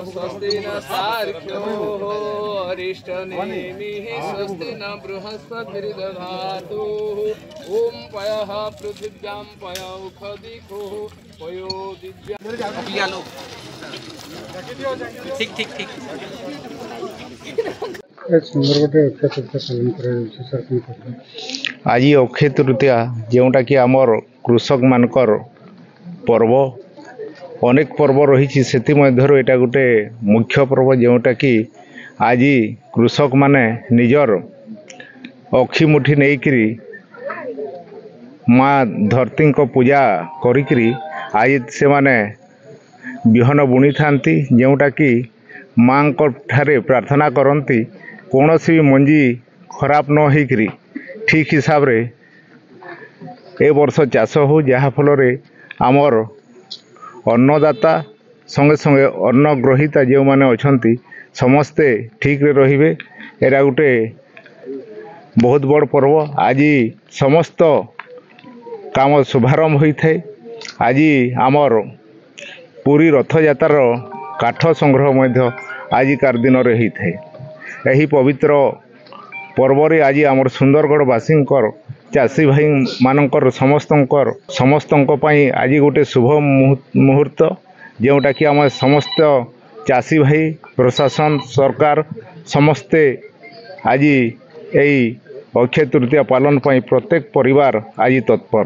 स्वस्ति न सार्क्यो अरिष्टनेमिः स्वस्ति न बृहस्पतिर्दधातु ओम पयः पृथिव्यां पयौखदिको पयो दिव्या ठीक ठीक ठीक सुंदर गोटे अक्षय तृतीया पालन कर आज अक्षय तृतीया जोटा कि आमर कृषक मानकर पर्व अनेक पर्व रही से यहाँ गोटे मुख्य पर्व जोटा कि आज कृषक माने निजर अक्षी मुठी नहींकरी माँ धरती को पूजा करी आज से माने बिहन बुणी था जोटा कि माँ ठारे प्रार्थना करती कौन सी मंजी खराब न होकरी ठीक हिसाब रे ए वर्ष चाष हो जहाँ फल आमर अन्नदाता संगे संगे अन्न ग्रहीता जो माने अछंती समस्ते ठीक रे रहिबे। एरा गोटे बहुत बड़ पर्व आज समस्त काम शुभारंभ होता है। आज आमर पुरी रथ यात्रार काठ संग्रह आजिकार दिन में होता है। यही पवित्र पर्व रे आज आमर सुंदरगढ़वासी चाषी भाई मानकर समस्त आज गोटे शुभ मुहूर्त जोटा कि आम समस्त चाषी भाई प्रशासन सरकार समस्ते आज यही अक्षय तृतीया पालन प्रत्येक परिवार आज तत्पर।